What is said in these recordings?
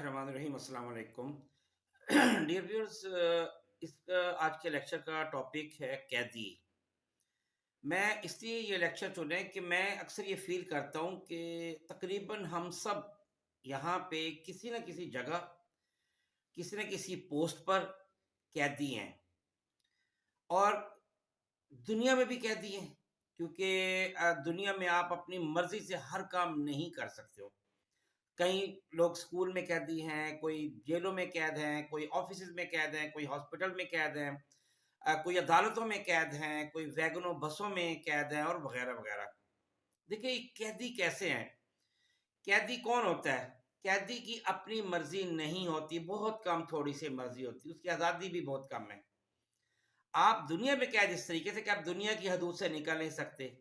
बिस्मिल्लाहिर्रहमानिर्रहीम। अस्सलाम वालेकुम। डियर व्यूअर्स, इस आज के लेक्चर का टॉपिक है कैदी। मैं इसलिए ये लेक्चर चुने कि मैं अक्सर ये फील करता हूँ कि तकरीबन हम सब यहाँ पे किसी न किसी जगह, किसी न किसी पोस्ट पर कैदी हैं और दुनिया में भी कैदी हैं, क्योंकि दुनिया में आप अपनी मर्ज़ी से हर काम नहीं कर सकते हो। कई लोग स्कूल में कैदी हैं, कोई जेलों में कैद हैं, कोई ऑफिसेज में कैद हैं, कोई हॉस्पिटल में कैद हैं, कोई अदालतों में कैद हैं, कोई वैगनों बसों में कैद हैं और वगैरह वगैरह। देखिए, ये कैदी कैसे हैं? कैदी कौन होता है? कैदी की अपनी मर्जी नहीं होती, बहुत कम थोड़ी सी मर्जी होती है, उसकी आज़ादी भी बहुत कम है। आप दुनिया में कैद इस तरीके से कि आप दुनिया की हदूद से निकल नहीं सकते,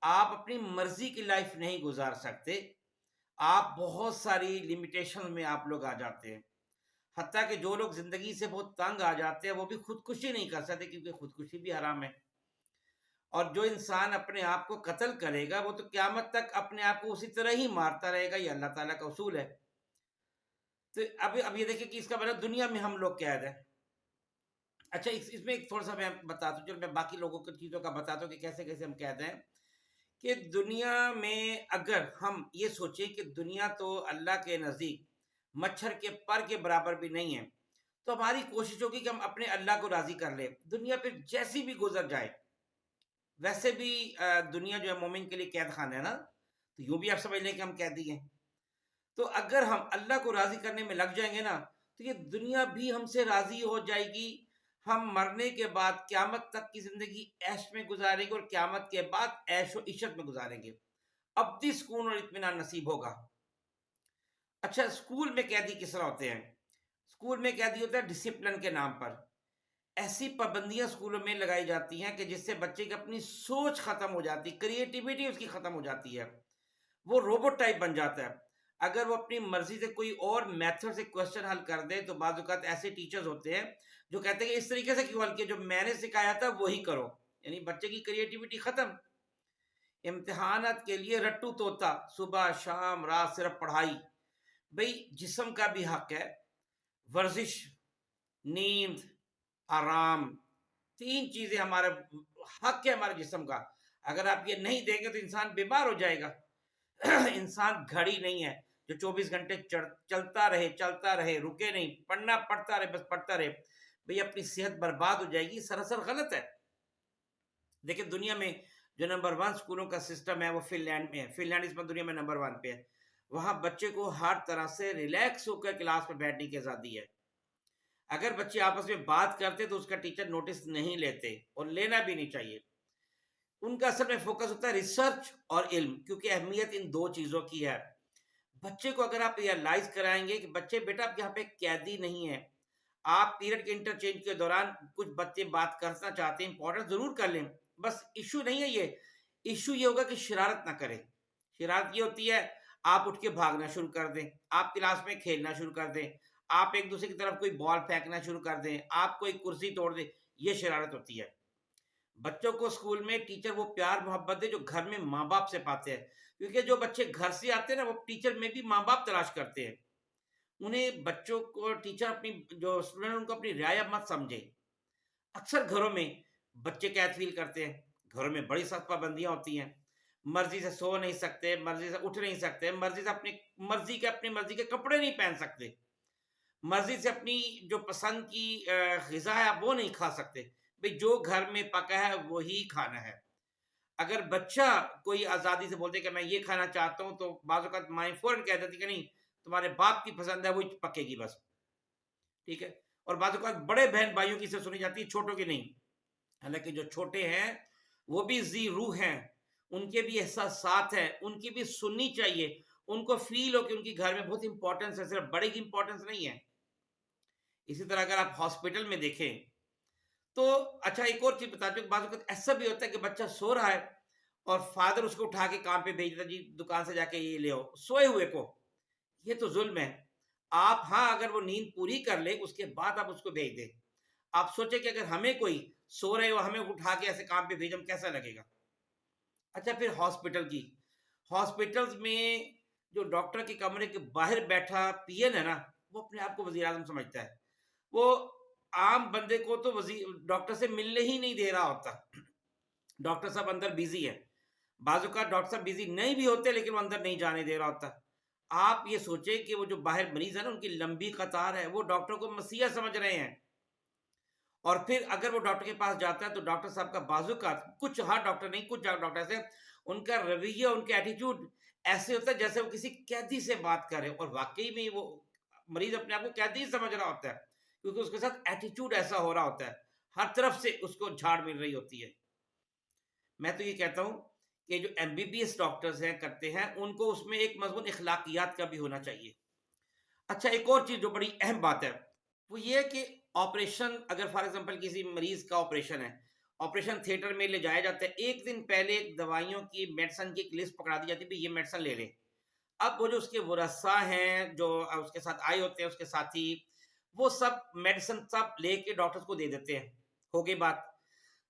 आप अपनी मर्जी की लाइफ नहीं गुजार सकते, आप बहुत सारी लिमिटेशन में आप लोग आ जाते हैं। हत्ता कि जो लोग ज़िंदगी से बहुत तंग आ जाते हैं, वो भी खुदकुशी नहीं कर सकते, क्योंकि खुदकुशी भी हराम है। और जो इंसान अपने आप को कत्ल करेगा, वो तो क़यामत तक अपने आप को उसी तरह ही मारता रहेगा, ये अल्लाह ताला का उसूल है। तो अब ये देखिए कि इसका मतलब दुनिया में हम लोग कैद हैं। अच्छा, इसमें एक थोड़ा-सा मैं बताता हूँ, चलो मैं बाकी लोगों की चीज़ों का बताता हूँ कि कैसे-कैसे हम कैद हैं। कि दुनिया में अगर हम ये सोचें कि दुनिया तो अल्लाह के नज़दीक मच्छर के पर के बराबर भी नहीं है, तो हमारी कोशिश होगी कि हम अपने अल्लाह को राज़ी कर लें। दुनिया फिर जैसी भी गुज़र जाए, वैसे भी दुनिया जो है मोमिन के लिए कैद खाना है ना, तो यूँ भी आप समझ लें कि हम कैदी हैं। तो अगर हम अल्लाह को राज़ी करने में लग जाएँगे ना, तो ये दुनिया भी हमसे राज़ी हो जाएगी। हम मरने के बाद क़यामत तक की ज़िंदगी ऐश में गुज़ारेंगे और क़यामत के बाद ऐश व इशरत में गुज़ारेंगे। अब्दी सुकून और इत्मीनान नसीब होगा। अच्छा, स्कूल में कैदी किस तरह होते हैं? स्कूल में कैदी होता है डिसिप्लिन के नाम पर। ऐसी पाबंदियाँ स्कूलों में लगाई जाती हैं कि जिससे बच्चे की अपनी सोच खत्म हो जाती है, क्रिएटिविटी उसकी खत्म हो जाती है। वो रोबोट टाइप बन जाता है। अगर वो अपनी मर्ज़ी से कोई और मेथड से क्वेश्चन हल कर दे, तो बाज़ औक़ात ऐसे टीचर्स होते हैं जो कहते हैं कि इस तरीके से क्यों हल किया, जो मैंने सिखाया था वही करो। यानी बच्चे की क्रिएटिविटी खत्म। इम्तिहानात के लिए रट्टू तोता, सुबह शाम रात सिर्फ पढ़ाई। भई जिस्म का भी हक है, वर्जिश, नींद, आराम, 3 चीज़ें हमारा हक है हमारे जिस्म का। अगर आप ये नहीं देंगे तो इंसान बीमार हो जाएगा। इंसान घड़ी नहीं है जो 24 घंटे चलता रहे, रुके नहीं, पढ़ना पढ़ता रहे, बस पढ़ता रहे। भई अपनी सेहत बर्बाद हो जाएगी, सरासर गलत है। देखिए, दुनिया में जो नंबर 1 स्कूलों का सिस्टम है वो फ़िनलैंड में है। फ़िनलैंड इस वक़्त दुनिया में नंबर 1 पे है। वहाँ बच्चे को हर तरह से रिलैक्स होकर क्लास में बैठने की आज़ादी है। अगर बच्चे आपस में बात करते तो उसका टीचर नोटिस नहीं लेते और लेना भी नहीं चाहिए। उनका असल में फ़ोकस होता है रिसर्च और इल्म, क्योंकि अहमियत इन 2 चीज़ों की है। बच्चे को अगर आप रियलाइज़ कराएँगे कि बच्चे बेटा आप यहाँ पे कैदी नहीं हैं। आप पीरियड के इंटरचेंज के दौरान कुछ बच्चे बात करना चाहते हैं, इम्पोर्टेंट ज़रूर कर लें। बस इश्यू नहीं है ये, इश्यू ये होगा कि शरारत ना करें। शरारत ये होती है, आप उठ के भागना शुरू कर दें, आप क्लास में खेलना शुरू कर दें, आप एक-दूसरे की तरफ कोई बॉल फेंकना शुरू कर दें, आप कोई कुर्सी तोड़ दें, ये शरारत होती है। बच्चों को स्कूल में टीचर वो प्यार मोहब्बत दे जो घर में माँ-बाप से पाते हैं। क्योंकि जो बच्चे घर से आते हैं ना, वो टीचर में भी माँ-बाप तलाश करते हैं। उन्हें बच्चों को टीचर अपनी जो स्टूडेंट उनको अपनी रियाया मत समझे। अक्सर घरों में बच्चे कैद फ़ील करते हैं। घरों में बड़ी सख्त पाबंदियाँ होती हैं। मर्ज़ी से सो नहीं सकते, मर्ज़ी से उठ नहीं सकते, मर्ज़ी से अपनी मर्ज़ी के कपड़े नहीं पहन सकते। मर्ज़ी से अपनी जो पसंद की ग़िज़ा है आप वो नहीं खा सकते। भई जो घर में पका है वही खाना है। अगर बच्चा कोई आज़ादी से बोलते कि मैं ये खाना चाहता हूँ, तो बाज़ औक़ात माएँ फ़ौरन कह देती कि नहीं, तुम्हारे बाप की पसंद है वही पकेगी बस, ठीक है? और बाज़ औक़ात बड़े बहन-भाइयों की सिर्फ़ सुनी जाती है, छोटों की नहीं। हालाँकि जो छोटे हैं, वो भी ज़ी रूह हैं, उनके भी एहसासात हैं, उनकी भी सुननी चाहिए। उनको फ़ील हो कि उनके घर में बहुत इम्पोर्टेंस है, सिर्फ़ बड़े की इम्पोर्टेंस नहीं है। इसी तरह अगर आप हॉस्पिटल में देखें, तो अच्छा एक और चीज़ बताती हूँ, बाज़ वक़्त ऐसा भी होता है कि बच्चा सो रहा है और फ़ादर उसको उठा के काम पे भेज देता है, जी दुकान से जाके ये ले आओ, सोए हुए को। ये तो ज़ुल्म है। आप हाँ, अगर वो नींद पूरी कर ले, उसके बाद आप उसको भेज दें। आप सोचें कि अगर हमें कोई सो रहे हो, हमें उठा के ऐसे काम पे भेजे, हम कैसा लगेगा? अच्छा, फिर हॉस्पिटल की। हॉस्पिटल्स में जो डॉक्टर के कमरे के बाहर बैठा पीएन है ना, وہ اپنے آپ کو وزیر اعظم سمجھتا ہے. وہ عام بندے کو تو ڈاکٹر سے ملنے ہی نہیں دے رہا ہوتا. ڈاکٹر صاحب اندر بیزی ہے، بعض اوقات ڈاکٹر صاحب بیزی نہیں بھی ہوتے لیکن وہ اندر نہیں جانے دے رہا ہوتا. آپ یہ سوچیں کہ وہ جو باہر مریض ہے نا، ان کی لمبی قطار ہے، وہ ڈاکٹر کو مسیح سمجھ رہے ہیں. اور پھر اگر وہ ڈاکٹر کے پاس جاتا ہے تو ڈاکٹر صاحب کا بازو کا کچھ، ہر ڈاکٹر نہیں، کچھ ڈاکٹر ایسے ان کا رویہ، ان کے ایٹیٹیوڈ ایسے ہوتا ہے جیسے وہ کسی قیدی سے بات کرے. اور واقعی میں وہ مریض اپنے آپ کو قیدی سمجھ رہا ہوتا ہے، کیونکہ اس کے ساتھ ایٹیٹیوڈ ایسا ہو رہا ہوتا ہے، ہر طرف سے اس کو جھاڑ مل رہی ہوتی ہے. میں تو یہ کہتا ہوں کہ جو M B B S doctors ہیں کرتے ہیں، ان کو اس میں ایک مضمون اخلاقیات کا بھی ہونا چاہیے. اچھا، ایک اور چیز جو بڑی اہم بات ہے وہ یہ ہے کہ آپریشن، اگر فار ایگزامپل کسی مریض کا آپریشن ہے، آپریشن تھیٹر میں لے جایا جاتا ہے، ایک دن پہلے دوائیوں کی، میڈیسن کی ایک لسٹ پکڑا دی جاتی ہے، یہ میڈیسن لے لیں. اب وہ جو اس کے ورثاء ہیں، جو اس کے ساتھ آئے ہوتے ہیں، اس کے ساتھی، وہ سب میڈیسن سب لے کے ڈاکٹرز کو دے دیتے ہیں. ہو گئی بات.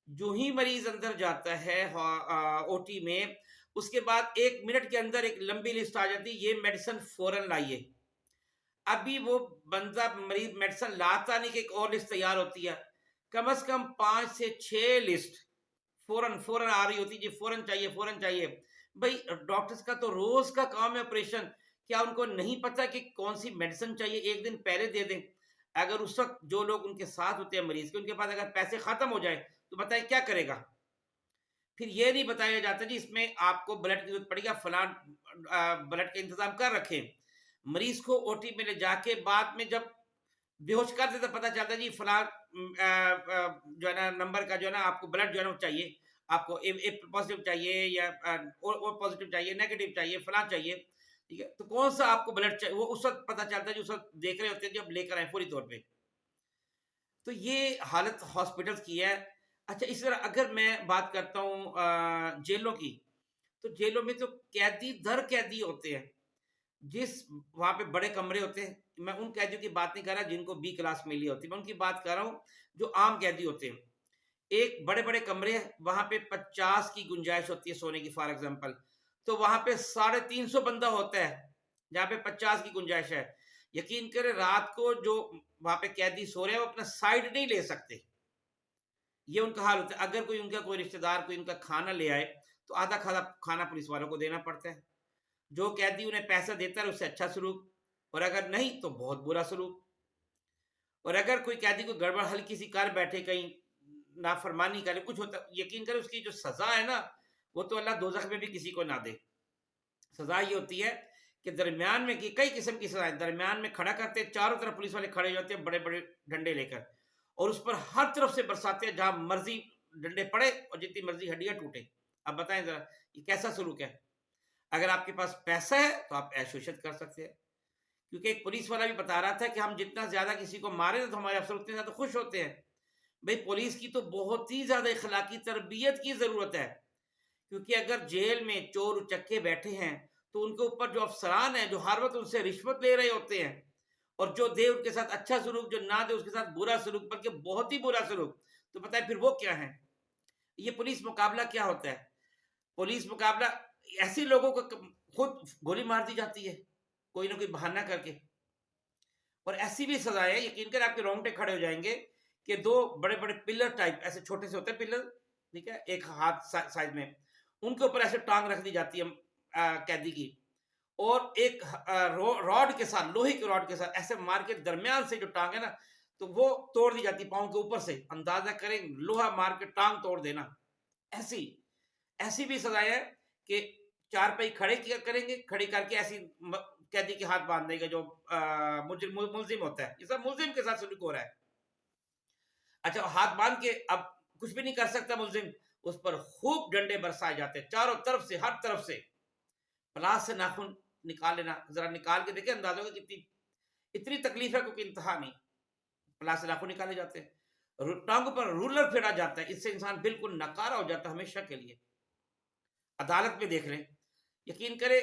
جو ہی مریض اندر جاتا ہے او ٹی میں، اس کے بعد 1 منٹ کے اندر ایک لمبی لسٹ آ جاتی ہے، یہ میڈیسن فوراً لائیے. ابھی وہ بندہ مریض میڈیسن لاتا نہیں کہ ایک اور لسٹ تیار ہوتی ہے، کم از کم 5 سے 6 لسٹ فوراً فوراً آ رہی ہوتی ہے، جی فوراً چاہیے، فوراً چاہیے. بھائی ڈاکٹرز کا تو روز کا کام ہے آپریشن، کیا ان کو نہیں پتا کہ کون سی میڈیسن چاہیے؟ ایک دن پہلے دے دیں. اگر اس وقت جو لوگ ان کے ساتھ ہوتے ہیں مریض کے، ان کے پاس اگر پیسے ختم ہو جائے تو بتائیں کیا کرے گا؟ پھر یہ نہیں بتایا جاتا جی اس میں آپ کو بلڈ کی ضرورت پڑے گا، فلاں بلڈ کا انتظام کر رکھیں. مریض کو او ٹی میں لے جا کے بعد میں جب بے ہوش کر دیتا پتہ چلتا جی فلاں جو ہے نا نمبر کا جو ہے نا آپ کو بلڈ جو ہے نا چاہیے، آپ کو اے پازیٹیو چاہیے یا او پازیٹیو چاہیے، نیگیٹو چاہیے، فلاں چاہیے. ٹھیک ہے، تو کون سا آپ کو بلڈ چاہیے وہ اس وقت پتہ چلتا ہے، جو اس وقت دیکھ رہے ہوتے ہیں جب لے کر آئے فوری طور پہ. تو یہ حالت ہاسپٹلس کی ہے. اچھا، اس طرح اگر میں بات کرتا ہوں جیلوں کی، تو جیلوں میں تو قیدی در قیدی ہوتے ہیں، جس وہاں پہ بڑے کمرے ہوتے ہیں. میں ان قیدیوں کی بات نہیں کر رہا جن کو بی کلاس ملی ہوتی، میں ان کی بات کر رہا ہوں جو عام قیدی ہوتے ہیں. ایک بڑے بڑے کمرے ہیں، وہاں پہ 50 کی گنجائش ہوتی ہے سونے کی فار ایگزامپل، تو وہاں پہ 350 بندہ ہوتا ہے جہاں پہ 50 کی گنجائش ہے. یقین کرے رات کو جو وہاں پہ قیدی سو رہے ہیں وہ اپنا سائڈ نہیں لے سکتے، یہ ان کا حال ہوتا ہے. اگر کوئی رشتہ دار کوئی ان کا کھانا لے آئے تو آدھا کھانا پولیس والوں کو دینا پڑتا ہے. جو قیدی انہیں پیسہ دیتا ہے اس سے اچھا سلوک، اور اگر نہیں تو بہت برا سلوک. اور اگر کوئی قیدی کو گڑبڑ ہلکی سی کر بیٹھے، کہیں نافرمانی کرے، کچھ ہوتا، یقین کرے اس کی جو سزا ہے نا وہ تو اللہ دوزخ میں بھی کسی کو نہ دے. سزا یہ ہوتی ہے کہ درمیان میں کئی قسم کی سزائیں، درمیان میں کھڑا کرتے ہیں، چاروں طرف پولیس والے کھڑے ہوتے ہیں بڑے بڑے ڈنڈے لے کر، اور اس پر ہر طرف سے برساتے ہیں، جہاں مرضی ڈنڈے پڑے اور جتنی مرضی ہڈیاں ٹوٹے. اب بتائیں ذرا یہ کیسا سلوک ہے؟ اگر آپ کے پاس پیسہ ہے تو آپ عیش و عشرت کر سکتے ہیں، کیونکہ ایک پولیس والا بھی بتا رہا تھا کہ ہم جتنا زیادہ کسی کو مارے تو ہمارے افسر اتنے زیادہ خوش ہوتے ہیں. بھئی پولیس کی تو بہت ہی زیادہ اخلاقی تربیت کی ضرورت ہے، کیونکہ اگر جیل میں چور اچکے بیٹھے ہیں تو ان کے اوپر جو افسران ہیں جو ہر وقت ان سے رشوت لے رہے ہوتے ہیں، اور جو دے ان کے ساتھ اچھا سلوک، جو نہ دے اس کے ساتھ برا سلوک، بلکہ بہت ہی برا سلوک، تو بتائیں پھر وہ کیا ہے؟ یہ پولیس مقابلہ کیا ہوتا ہے؟ پولیس مقابلہ ایسے لوگوں کو خود گولی مار دی جاتی ہے کوئی نہ کوئی بہانہ کر کے. اور ایسی بھی سزائیں یقین کر آپ کے رونگٹے کھڑے ہو جائیں گے کہ 2 بڑے بڑے پلر ٹائپ ایسے چھوٹے سے ہوتے ہیں پلر، ٹھیک ہے، ایک ہاتھ سائز میں، ان کے اوپر ایسے ٹانگ رکھ دی جاتی ہے قیدی کی، اور ایک راڈ کے ساتھ، لوہے کے راڈ کے ساتھ ایسے مار کے درمیان سے جو ٹانگ ہے نا تو وہ توڑ دی جاتی پاؤں کے اوپر سے. اندازہ کریں لوہا مار کے ٹانگ توڑ دینا. ایسی بھی سزائیں ہے کہ 4 پائی کھڑے کیا کریں گے، کھڑی کر کے ایسی قیدی کے ہاتھ باندھ دے گا جو ملزم ہوتا ہے. یہ سب ملزم کے ساتھ سلوک ہو رہا ہے. اچھا، ہاتھ باندھ کے اب کچھ بھی نہیں کر سکتا ملزم، اس پر خوب ڈنڈے برسائے جاتے ہیں چاروں طرف سے، ہر طرف سے. پلاس سے ناخن نکال لینا، ذرا نکال کے دیکھیں اندازہ ہوگا کتنی اتنی تکلیف ہے، کوئی انتہا نہیں. پلاس سے ناخن نکالے جاتے ہیں، ٹانگوں پر رولر پھیرا جاتا ہے، اس سے انسان بالکل نکارا ہو جاتا ہے ہمیشہ کے لیے. عدالت میں دیکھ لیں، یقین کرے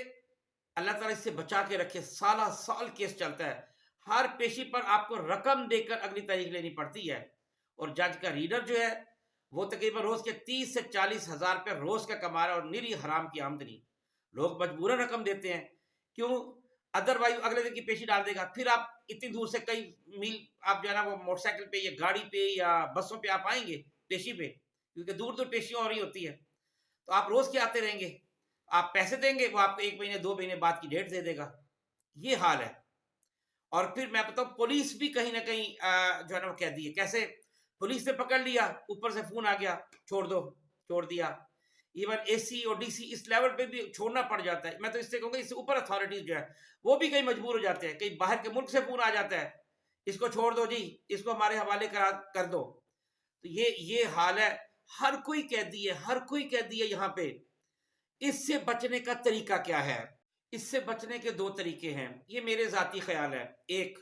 اللہ تعالیٰ اس سے بچا کے رکھے، سالہ سال کیس چلتا ہے، ہر پیشی پر آپ کو رقم دے کر اگلی تاریخ لینی پڑتی ہے. اور جج کا ریڈر جو ہے وہ تقریباً روز کے 30 سے 40 ہزار روز کا کما رہا ہے، اور نری حرام کی آمدنی. لوگ مجبوراً رقم دیتے ہیں. کیوں؟ अदरवाइज अगले दिन की पेशी डाल देगा। फिर आप इतनी दूर से कई मील आप जो है ना वो मोटरसाइकिल पे या गाड़ी पे या बसों पे आप आएंगे पेशी पे, क्योंकि दूर दूर पेशियां हो रही होती है। तो आप रोज के आते रहेंगे, आप पैसे देंगे, वो आपको 1 महीने 2 महीने बाद की डेट दे देगा। ये हाल है। और फिर मैं बताऊं, पुलिस भी कहीं ना कहीं जो है ना वो कह दी है। कैसे? पुलिस ने पकड़ लिया, ऊपर से फोन आ गया, छोड़ दो, छोड़ दिया। इवन एसी और डीसी इस लेवल पे भी छोड़ना पड़ जाता है। मैं तो इससे कहूंगा इससे ऊपर अथॉरिटीज जो है वो भी कहीं मजबूर हो जाते हैं, कहीं बाहर के मुल्क से फोन आ जाता है, इसको छोड़ दो जी, इसको हमारे हवाले करा कर दो। तो ये हाल है। हर कोई कैदी है, हर कोई कैदी है यहाँ पे। इससे बचने का तरीका क्या है? इससे बचने के दो तरीके हैं, ये मेरे जाती ख्याल है। एक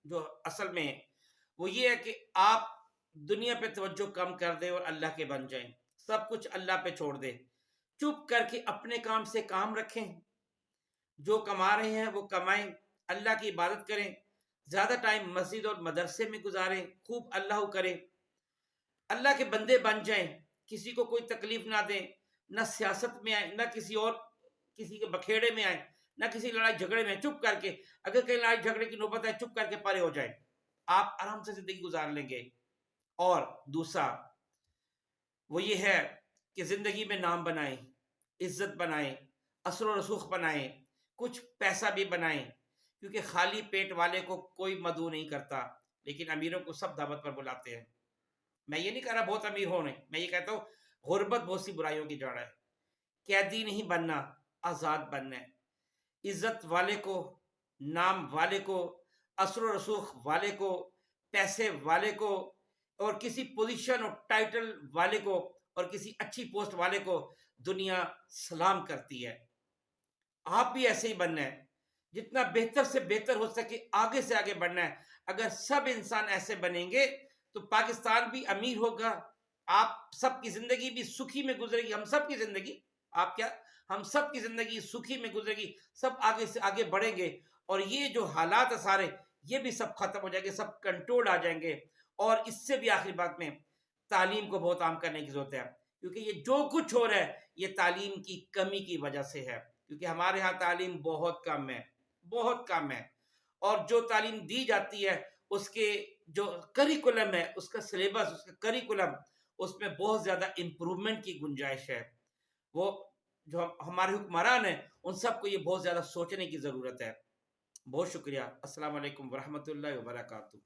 जो असल में वो ये है कि आप दुनिया पे तवज्जो कम कर दे और अल्लाह के बन जाएं, सब कुछ अल्लाह पे छोड़ दे, चुप करके अपने काम से काम रखें, जो कमा रहे हैं वो कमाएं, अल्लाह की इबादत करें, ज्यादा टाइम मस्जिद और मदरसे में गुजारें, खूब अल्लाह करें, अल्लाह के बंदे बन जाएं, किसी को कोई तकलीफ ना दें, ना सियासत में आए, ना किसी और किसी के बखेड़े में आए, ना किसी लड़ाई झगड़े में, चुप करके अगर कहीं लड़ाई झगड़े की नौबत है चुप करके परे हो जाए, आप आराम से जिंदगी गुजार लेंगे। और दूसरा वो ये है कि जिंदगी में नाम बनाएं, इज्जत बनाएं, असर रसूख बनाएं, कुछ पैसा भी बनाएं, क्योंकि खाली पेट वाले को कोई मदू नहीं करता, लेकिन अमीरों को सब दावत पर बुलाते हैं। मैं ये नहीं कह रहा बहुत अमीर होने, मैं ये कहता हूँ गुर्बत बहुत सी बुराइयों की जड़ है। कैदी नहीं बनना, आजाद बनना है। इज्जत वाले को, नाम वाले को, असर रसूख वाले को, पैसे वाले को, और किसी पोजीशन और टाइटल वाले को, और किसी अच्छी पोस्ट वाले को दुनिया सलाम करती है। आप भी ऐसे ही बनना है, जितना बेहतर से बेहतर हो सके आगे से आगे बढ़ना है। अगर सब इंसान ऐसे बनेंगे तो पाकिस्तान भी अमीर होगा, आप सबकी जिंदगी भी सुखी में गुजरेगी, हम सब की जिंदगी, आप क्या, हम सब की जिंदगी सुखी में गुजरेगी, सब आगे से आगे बढ़ेंगे। और ये जो हालात है सारे, ये भी सब खत्म हो जाएंगे, सब कंट्रोल आ जाएंगे। और इससे भी आखिरी बात में, तालीम को बहुत आम करने की जरूरत है, क्योंकि ये जो कुछ हो रहा है ये तालीम की कमी की वजह से है, क्योंकि हमारे यहाँ तालीम बहुत कम है, बहुत कम है। और जो तालीम दी जाती है उसके जो करिकुलम है, उसका सिलेबस, उसका करिकुलम, उसमें बहुत ज़्यादा इम्प्रूवमेंट की गुंजाइश है। वो जो हमारे हुक्मरान हैं उन सबको ये बहुत ज़्यादा सोचने की ज़रूरत है। बहुत शुक्रिया। अस्सलाम वालेकुम वरहमतुल्लाहि वबरकातुहू।